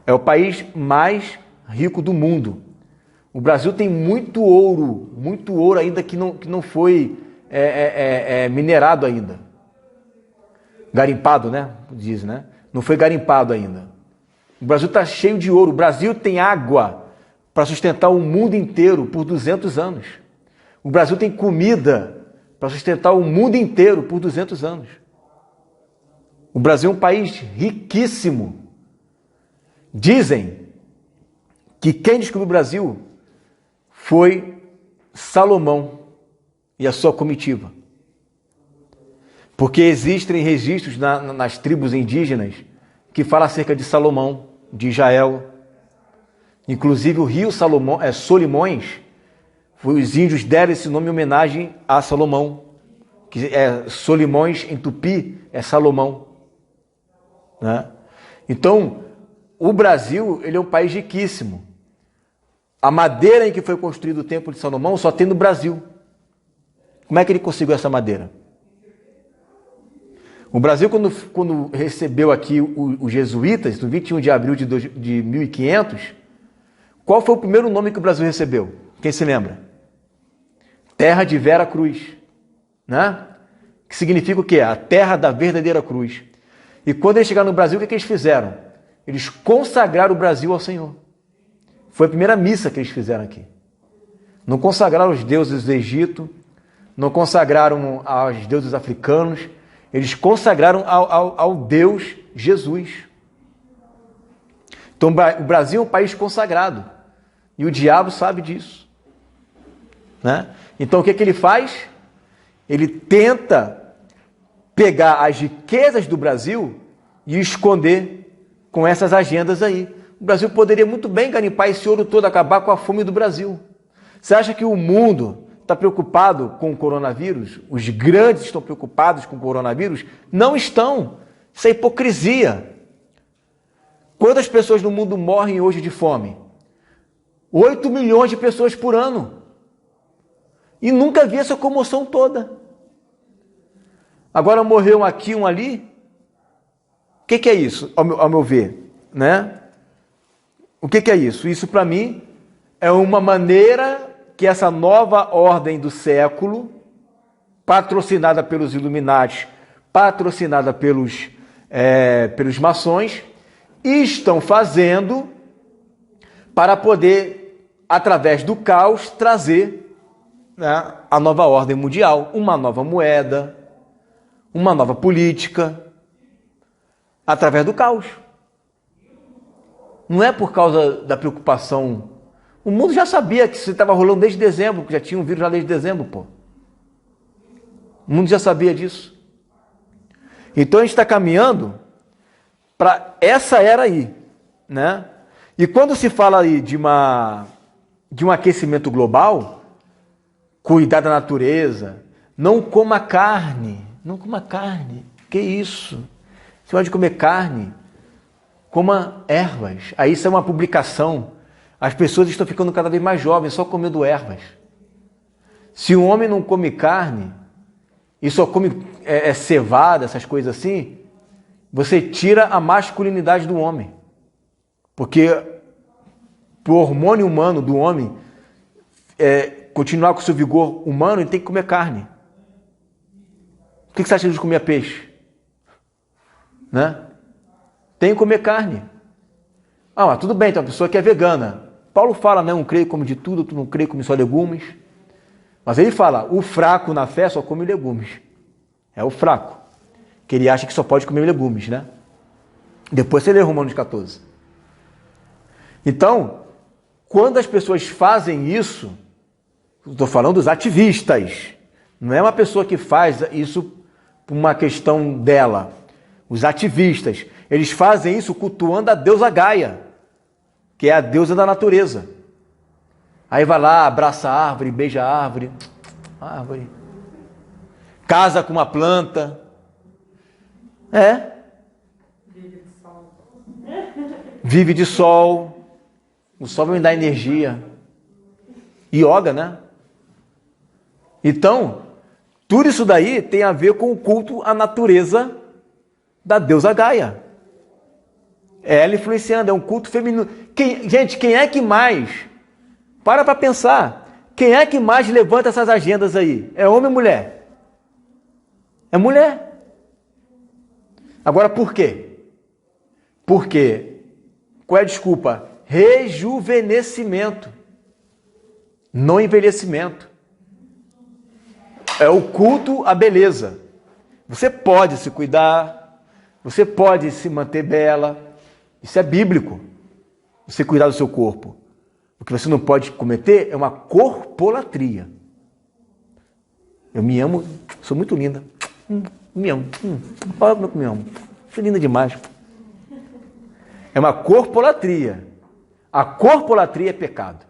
é o país mais rico do mundo. O Brasil tem muito ouro ainda que não foi minerado ainda. Garimpado, né? Diz, né? Não foi garimpado ainda. O Brasil está cheio de ouro. O Brasil tem água para sustentar o mundo inteiro por 200 anos. O Brasil tem comida para sustentar o mundo inteiro por 200 anos. O Brasil é um país riquíssimo. Dizem que quem descobriu o Brasil foi Salomão e a sua comitiva. Porque existem registros nas tribos indígenas que falam acerca de Salomão, de Israel. Inclusive o rio Solimões, os índios deram esse nome em homenagem a Salomão, que é Solimões em tupi, é Salomão. Né? Então, o Brasil ele é um país riquíssimo. A madeira em que foi construído o Templo de Salomão só tem no Brasil. Como é que ele conseguiu essa madeira? O Brasil, quando recebeu aqui os jesuítas, no 21 de abril de 1500, qual foi o primeiro nome que o Brasil recebeu? Quem se lembra? Terra de Vera Cruz. Né? Que significa o quê? A terra da verdadeira cruz. E quando eles chegaram no Brasil, o que eles fizeram? Eles consagraram o Brasil ao Senhor. Foi a primeira missa que eles fizeram aqui. Não consagraram os deuses do Egito, não consagraram aos deuses africanos, eles consagraram ao Deus Jesus. Então o Brasil é um país consagrado. E o diabo sabe disso. Né? Então o que ele faz? Ele tenta pegar as riquezas do Brasil e esconder com essas agendas aí. O Brasil poderia muito bem garimpar esse ouro todo, acabar com a fome do Brasil. Você acha que o mundo está preocupado com o coronavírus? Os grandes estão preocupados com o coronavírus? Não estão. Isso é hipocrisia. Quantas pessoas no mundo morrem hoje de fome? 8 milhões de pessoas por ano. E nunca vi essa comoção toda. Agora morreu um aqui, um ali. O que é isso, ao meu ver? Né? O que é isso? Isso, para mim, é uma maneira que essa nova ordem do século, patrocinada pelos Illuminati, patrocinada pelos maçons, estão fazendo para poder, através do caos, trazer, né, a nova ordem mundial, uma nova moeda, uma nova política, através do caos. Não é por causa da preocupação. O mundo já sabia que isso estava rolando desde dezembro, que já tinha um vírus já desde dezembro, pô. O mundo já sabia disso. Então a gente está caminhando para essa era aí, né? E quando se fala aí de um aquecimento global, cuidar da natureza, não coma carne, não coma carne. Que isso? Você pode comer carne, coma ervas. Aí isso é uma publicação. As pessoas estão ficando cada vez mais jovens, só comendo ervas. Se um homem não come carne e só come cevada, essas coisas assim, você tira a masculinidade do homem. Porque o hormônio humano do homem continuar com o seu vigor humano, ele tem que comer carne. O que você acha de comer peixe? Né? Tem que comer carne. Ah, mas tudo bem, tem uma pessoa que é vegana. Paulo fala, né? Um creio come de tudo, tu não creio come só legumes. Mas ele fala, o fraco na fé só come legumes. É o fraco. Que ele acha que só pode comer legumes, né? Depois você lê Romanos 14. Então, quando as pessoas fazem isso, estou falando dos ativistas, não é uma pessoa que faz isso por uma questão dela. Os ativistas, eles fazem isso cultuando a deusa Gaia. que é a deusa da natureza. Aí vai lá, abraça a árvore, beija a árvore, casa com uma planta. Vive de sol. O sol vai me dar energia. Yoga, né? Então, tudo isso daí tem a ver com o culto à natureza da deusa Gaia. É ela influenciando, é um culto feminino. Gente, quem é que mais? Para pensar. Quem é que mais levanta essas agendas aí? É homem ou mulher? É mulher. Agora, por quê? Porque, qual é a desculpa? Rejuvenescimento. Não envelhecimento. É o culto à beleza. Você pode se cuidar, você pode se manter bela. Isso é bíblico. Você cuidar do seu corpo. O que você não pode cometer é uma corpolatria. Eu me amo, sou muito linda. Me amo. Olha como eu me amo. Sou linda demais. É uma corpolatria. A corpolatria é pecado.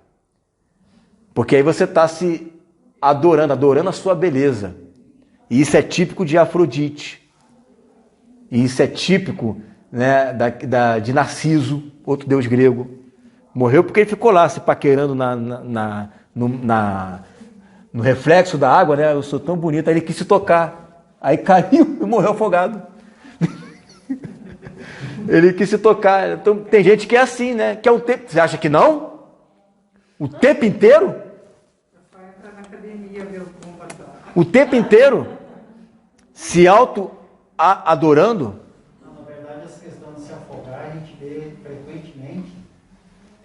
Porque aí você está se adorando a sua beleza. E isso é típico de Afrodite. E isso é típico, né, de Narciso, outro deus grego. Morreu porque ele ficou lá se paquerando no reflexo da água, né? Eu sou tão bonito. Aí ele quis se tocar. Aí caiu e morreu afogado. Ele quis se tocar. Então, tem gente que é assim, né? Que é o tempo. Você acha que não? O tempo inteiro? O tempo inteiro se auto-adorando? Na verdade, essa questão de se afogar, a gente vê frequentemente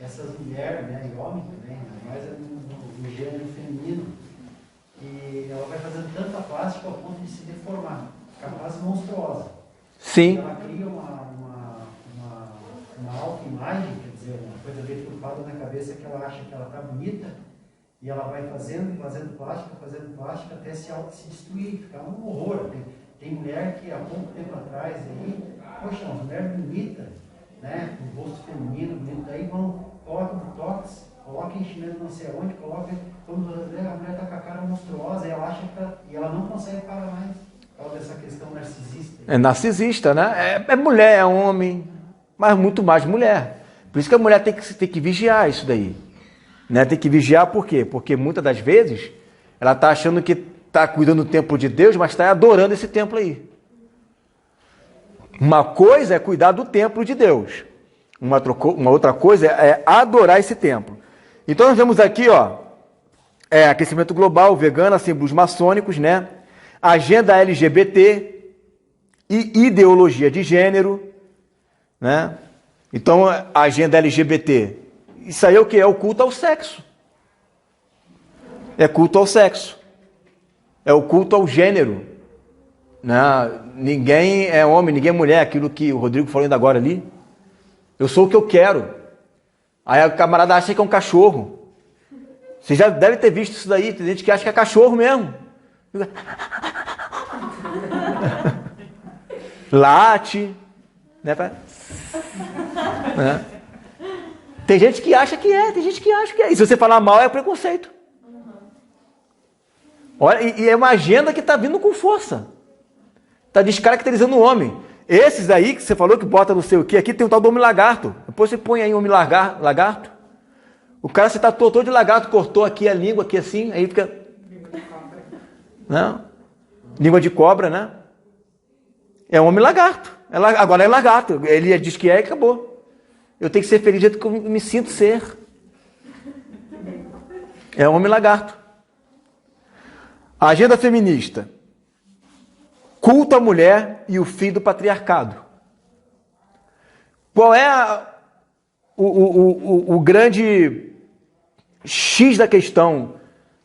essas mulheres, né, e homens também, mas no gênero feminino, que ela vai fazendo tanta plástica ao ponto de se deformar, ficar quase monstruosa. Sim. Ela cria uma autoimagem, quer dizer, uma coisa deturpada na cabeça que ela acha que ela está bonita. E ela vai fazendo plástica até se destruir, ficar um horror. Tem mulher que há pouco tempo atrás aí, poxa, uma mulher bonita, né? Com o rosto feminino, bonito, daí colocam botox, colocam enchimento não sei aonde, quando a mulher está com a cara monstruosa, ela acha que e ela não consegue parar mais. Por causa dessa questão narcisista. É narcisista, né? É mulher, é homem, mas muito mais mulher. Por isso que a mulher tem que vigiar isso daí. Né? Tem que vigiar por quê? Porque muitas das vezes ela está achando que está cuidando do templo de Deus, mas está adorando esse templo aí. Uma coisa é cuidar do templo de Deus. Uma outra coisa é adorar esse templo. Então nós vemos aqui, ó, aquecimento global, vegana, símbolos maçônicos, né? Agenda LGBT e ideologia de gênero, né? Então a agenda LGBT, isso aí é o que? É o culto ao sexo. É culto ao sexo. É o culto ao gênero. Né? Ninguém é homem, ninguém é mulher, aquilo que o Rodrigo falou ainda agora ali. Eu sou o que eu quero. Aí o camarada acha que é um cachorro. Você já deve ter visto isso daí. Tem gente que acha que é cachorro mesmo. Late. Né? Tem gente que acha que é, tem gente que acha que é. E se você falar mal, é preconceito. Olha, e é uma agenda que está vindo com força. Está descaracterizando o homem. Esses aí que você falou que bota não sei o que, aqui tem um tal do homem lagarto. Depois você põe aí um homem lagarto. O cara se tatuou todo de lagarto, cortou aqui a língua, aqui assim, aí fica... Não? Língua de cobra, né? É um homem lagarto. Agora é lagarto. Ele diz que é e acabou. Eu tenho que ser feliz do jeito que eu me sinto ser. É um homem lagarto. A agenda feminista. Culto à mulher e o fim do patriarcado. Qual é o grande X da questão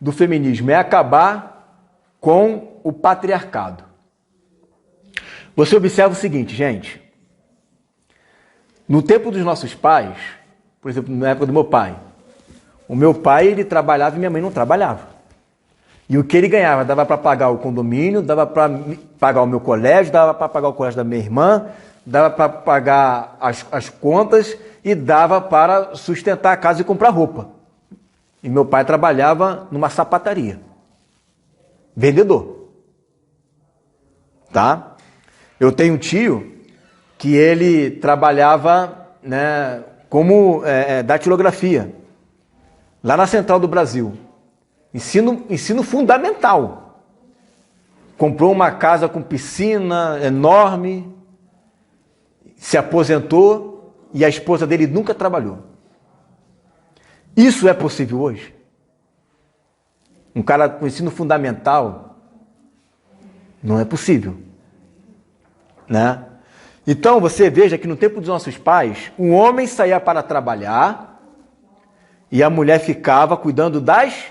do feminismo? É acabar com o patriarcado. Você observa o seguinte, gente. No tempo dos nossos pais, por exemplo, na época do meu pai, o meu pai ele trabalhava e minha mãe não trabalhava. E o que ele ganhava dava para pagar o condomínio, dava para pagar o meu colégio, dava para pagar o colégio da minha irmã, dava para pagar as contas e dava para sustentar a casa e comprar roupa. E meu pai trabalhava numa sapataria. Vendedor. Tá? Eu tenho um tio que ele trabalhava, né, como datilografia, lá na Central do Brasil. Ensino fundamental. Comprou uma casa com piscina enorme, se aposentou e a esposa dele nunca trabalhou. Isso é possível hoje? Um cara com ensino fundamental não é possível, né? Então você veja que no tempo dos nossos pais, o homem saía para trabalhar e a mulher ficava cuidando das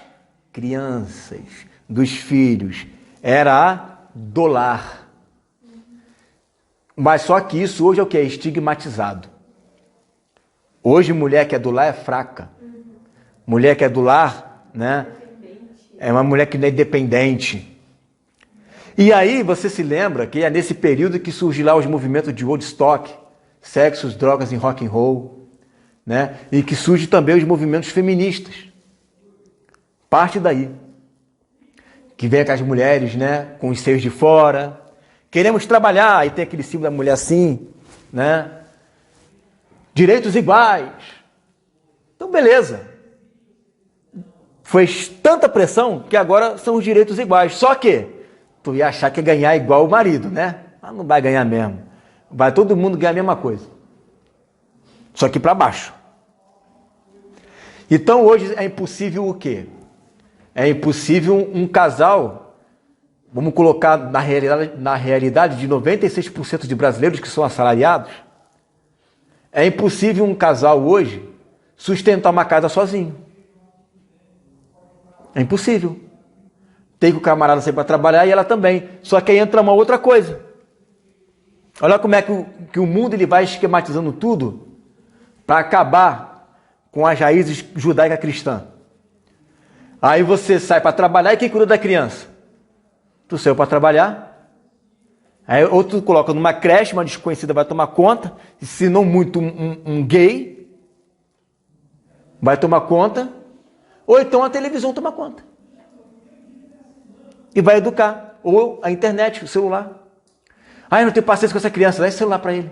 crianças, dos filhos. Era a do lar. Mas só que isso hoje é o que? É estigmatizado. Hoje mulher que é do lar é fraca. Mulher que é do lar, né, é uma mulher que não é independente. E aí você se lembra que é nesse período que surgem lá os movimentos de Woodstock, sexos, drogas e rock and roll, né? E que surgem também os movimentos feministas. Parte daí. Que vem com as mulheres, né, com os seios de fora. Queremos trabalhar, aí tem aquele símbolo da mulher assim, né? Direitos iguais. Então, beleza. Foi tanta pressão que agora são os direitos iguais. Só que tu ia achar que ia ganhar igual o marido, né? Mas não vai ganhar mesmo. Vai todo mundo ganhar a mesma coisa. Só que para baixo. Então hoje é impossível o quê? É impossível um casal, vamos colocar na realidade de 96% de brasileiros que são assalariados, é impossível um casal hoje sustentar uma casa sozinho. É impossível. Tem que o camarada sair para trabalhar e ela também. Só que aí entra uma outra coisa. Olha como é que o mundo ele vai esquematizando tudo para acabar com as raízes judaica-cristã. Aí você sai para trabalhar e quem cuida da criança? Tu saiu para trabalhar. Aí outro coloca numa creche, uma desconhecida vai tomar conta. E se não muito um gay vai tomar conta. Ou então a televisão toma conta. E vai educar. Ou a internet, o celular. Ah, eu não tenho paciência com essa criança, dá esse celular para ele.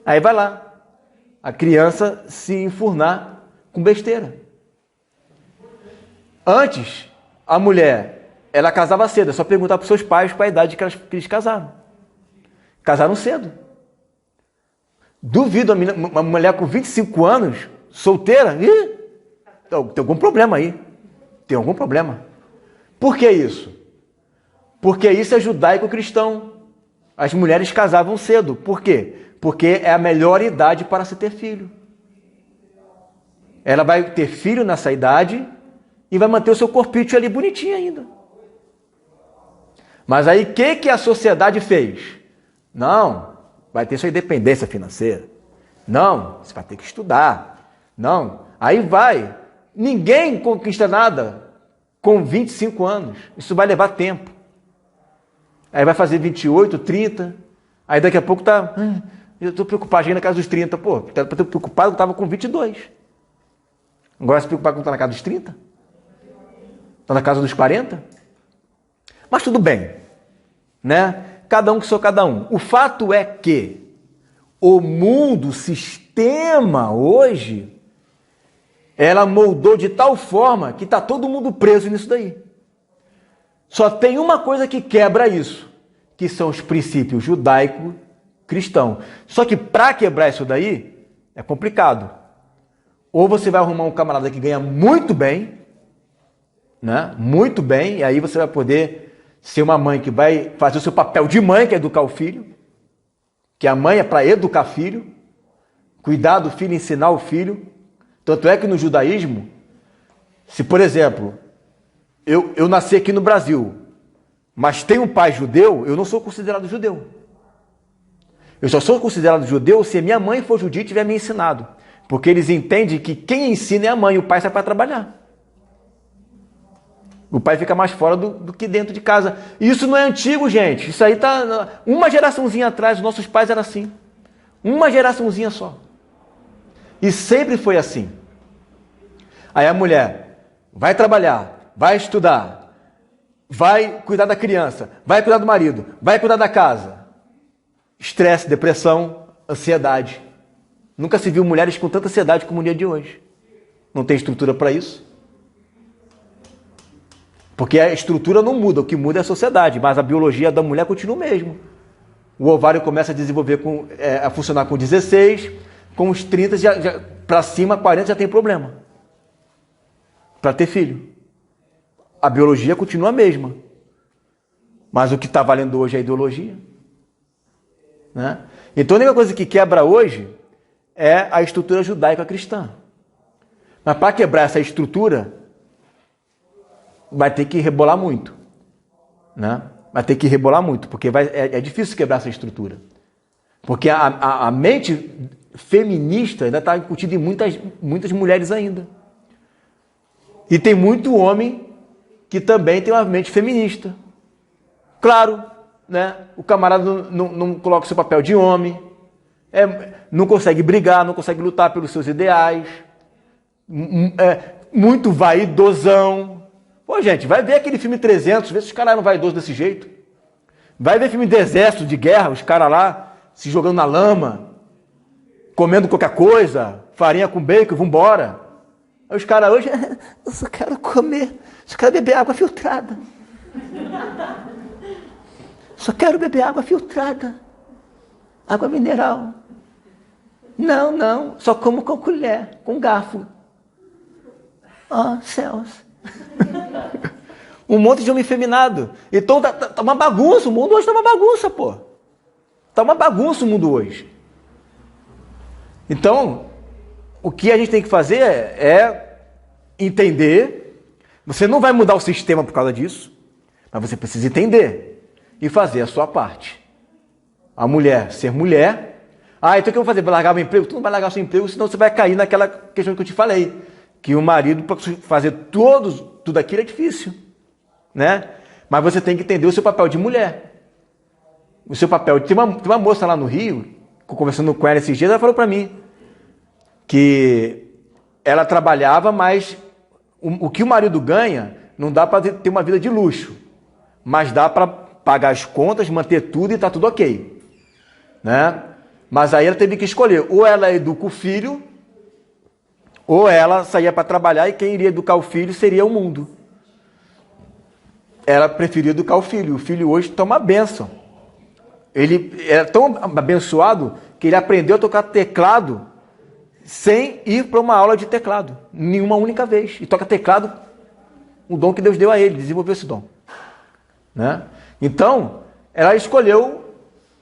Aí vai lá. A criança se enfurnar com besteira. Antes, a mulher, ela casava cedo. É só perguntar para os seus pais qual a idade que eles casaram. Casaram cedo. Duvido uma mulher com 25 anos, solteira, tem algum problema aí. Tem algum problema. Por que isso? Porque isso é judaico-cristão. As mulheres casavam cedo. Por quê? Porque é a melhor idade para se ter filho. Ela vai ter filho nessa idade e vai manter o seu corpício ali bonitinho ainda. Mas aí o que a sociedade fez? Não, vai ter sua independência financeira. Não, você vai ter que estudar. Não, aí vai. Ninguém conquista nada com 25 anos. Isso vai levar tempo. Aí vai fazer 28, 30. Aí daqui a pouco tá... eu estou preocupado na casa dos 30. Pô, estava preocupado, eu estava com 22. Agora se preocupar quando está na casa dos 30? Está na casa dos 40? Mas tudo bem. Né? Cada um que sou cada um. O fato é que o mundo, o sistema hoje, ela moldou de tal forma que está todo mundo preso nisso daí. Só tem uma coisa que quebra isso, que são os princípios judaico-cristão. Só que para quebrar isso daí, é complicado. Ou você vai arrumar um camarada que ganha muito bem, né? Muito bem, e aí você vai poder ser uma mãe que vai fazer o seu papel de mãe, que é educar o filho, que a mãe é para educar filho, cuidar do filho, ensinar o filho. Tanto é que no judaísmo, se por exemplo, eu nasci aqui no Brasil, mas tenho um pai judeu, eu não sou considerado judeu. Eu só sou considerado judeu se a minha mãe for judia e tiver me ensinado. Porque eles entendem que quem ensina é a mãe, o pai sai para trabalhar. O pai fica mais fora do que dentro de casa. E isso não é antigo, gente. Isso aí tá... Uma geraçãozinha atrás, os nossos pais eram assim. Uma geraçãozinha só. E sempre foi assim. Aí a mulher vai trabalhar, vai estudar, vai cuidar da criança, vai cuidar do marido, vai cuidar da casa. Estresse, depressão, ansiedade. Nunca se viu mulheres com tanta ansiedade como no dia de hoje. Não tem estrutura para isso. Porque a estrutura não muda, o que muda é a sociedade, mas a biologia da mulher continua o mesmo. O ovário começa a desenvolver, a funcionar com 16, com os 30, para cima, 40 já tem problema. Para ter filho. A biologia continua a mesma. Mas o que está valendo hoje é a ideologia. Né? Então a única coisa que quebra hoje é a estrutura judaica cristã. Mas para quebrar essa estrutura, vai ter que rebolar muito. Né? Vai ter que rebolar muito, porque é difícil quebrar essa estrutura. Porque a mente feminista ainda está incutida em muitas mulheres ainda. E tem muito homem que também tem uma mente feminista. Claro, né? O camarada não coloca o seu papel de homem, não consegue brigar, não consegue lutar pelos seus ideais, muito vaidosão. Pô, gente, vai ver aquele filme 300, vê se os caras eram vaidosos desse jeito. Vai ver filme de exército, de guerra, os caras lá se jogando na lama, comendo qualquer coisa, farinha com bacon, vambora. Aí os caras hoje, eu só quero comer, só quero beber água filtrada. Só quero beber água filtrada. Água mineral. Não, só como com colher, com garfo. Ó, céus. Um monte de homem feminado. Então tá uma bagunça, o mundo hoje tá uma bagunça, pô. Tá uma bagunça o mundo hoje. Então, o que a gente tem que fazer é entender. Você não vai mudar o sistema por causa disso, mas você precisa entender e fazer a sua parte. A mulher ser mulher. Então o que eu vou fazer? Vai largar meu emprego? Tu não vai largar o seu emprego, senão você vai cair naquela questão que eu te falei. Que o marido, para fazer tudo aquilo é difícil. Né? Mas você tem que entender o seu papel de mulher. O seu papel. Tem uma moça lá no Rio, conversando com ela esses dias, ela falou para mim que ela trabalhava, mas o que o marido ganha não dá para ter uma vida de luxo, mas dá para pagar as contas, manter tudo e tá tudo ok. Né? Mas aí ela teve que escolher, ou ela educa o filho, ou ela saía para trabalhar e quem iria educar o filho seria o mundo. Ela preferia educar o filho. O filho hoje toma uma bênção. Ele é tão abençoado que ele aprendeu a tocar teclado sem ir para uma aula de teclado. Nenhuma única vez. E toca teclado, o dom que Deus deu a ele, desenvolveu esse dom. Né? Então, ela escolheu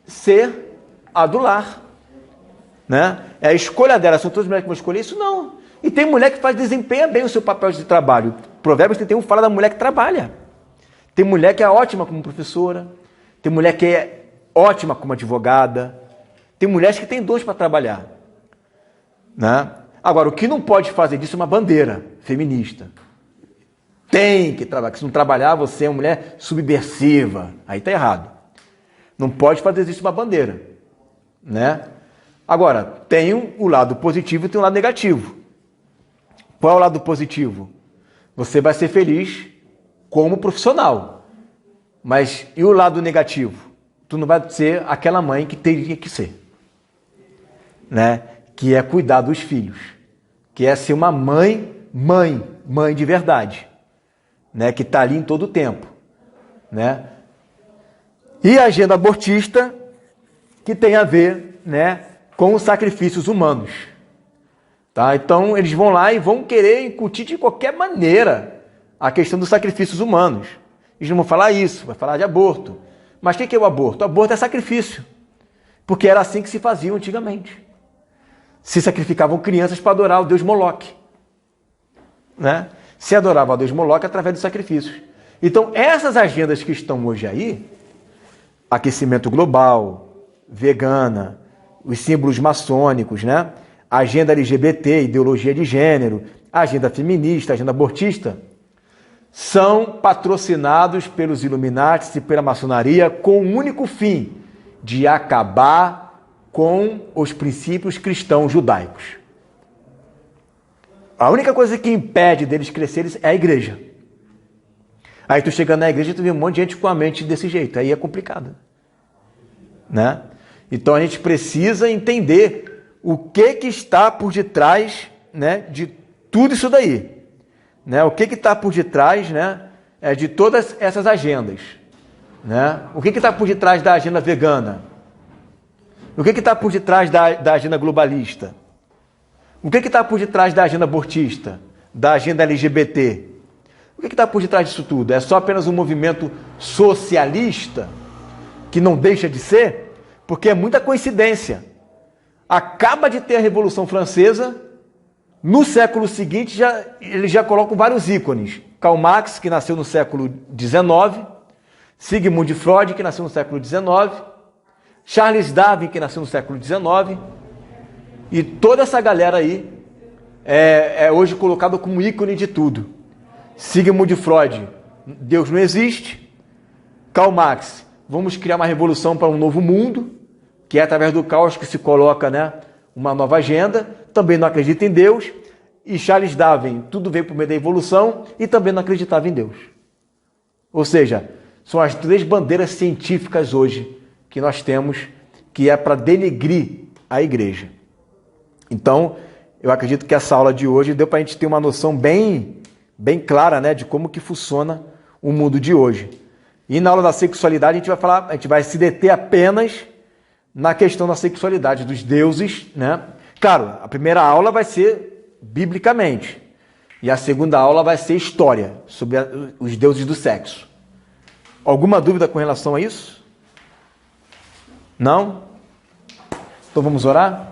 ser a do lar. Né? É a escolha dela. São todas as mulheres que vão escolher isso? Não. E tem mulher que desempenha bem o seu papel de trabalho. Provérbios 31 fala da mulher que trabalha. Tem mulher que é ótima como professora. Tem mulher que é ótima como advogada. Tem mulheres que têm dons para trabalhar. Né? Agora, o que não pode fazer disso é uma bandeira feminista. Tem que trabalhar. Se não trabalhar, você é uma mulher subversiva. Aí está errado. Não pode fazer disso uma bandeira. Né? Agora, tem o lado positivo e tem o lado negativo. Qual é o lado positivo? Você vai ser feliz como profissional. Mas e o lado negativo? Tu não vai ser aquela mãe que teria que ser. Né? Que é cuidar dos filhos. Que é ser uma mãe de verdade. Né? Que está ali em todo o tempo. Né? E a agenda abortista, que tem a ver, né, com os sacrifícios humanos. Tá? Então, eles vão lá e vão querer incutir de qualquer maneira a questão dos sacrifícios humanos. Eles não vão falar isso, vai falar de aborto. Mas o que é o aborto? O aborto é sacrifício. Porque era assim que se fazia antigamente. Se sacrificavam crianças para adorar o deus Moloque. Né? Se adorava o deus Moloque através dos sacrifícios. Então, essas agendas que estão hoje aí, aquecimento global, vegana, os símbolos maçônicos, né? Agenda LGBT, ideologia de gênero, agenda feminista, agenda abortista, são patrocinados pelos Illuminati e pela maçonaria com o único fim de acabar com os princípios cristãos judaicos. A única coisa que impede deles crescerem é a igreja. Aí tu chega na igreja e tu vê um monte de gente com a mente desse jeito, aí é complicado, né? Então a gente precisa entender o que está por detrás, né, de tudo isso daí, né? O que está por detrás, né, de todas essas agendas, né? O que está por detrás da agenda vegana? O que está por detrás da agenda globalista? O que está por detrás da agenda abortista, da agenda LGBT? O que está por detrás disso tudo? É só apenas um movimento socialista, que não deixa de ser? Porque é muita coincidência. Acaba de ter a Revolução Francesa, no século seguinte eles já colocam vários ícones. Karl Marx, que nasceu no século XIX, Sigmund Freud, que nasceu no século XIX, Charles Darwin, que nasceu no século XIX, e toda essa galera aí é hoje colocada como ícone de tudo. Sigmund Freud, Deus não existe. Karl Marx, vamos criar uma revolução para um novo mundo, que é através do caos que se coloca, né, uma nova agenda, também não acredita em Deus. E Charles Darwin, tudo veio por meio da evolução e também não acreditava em Deus. Ou seja, são as três bandeiras científicas hoje que nós temos, que é para denegrir a igreja. Então, eu acredito que essa aula de hoje deu para a gente ter uma noção bem clara, né, de como que funciona o mundo de hoje. E na aula da sexualidade a gente vai se deter apenas na questão da sexualidade dos deuses, né? Claro, a primeira aula vai ser biblicamente e a segunda aula vai ser história sobre os deuses do sexo. Alguma dúvida com relação a isso? Não? Então vamos orar?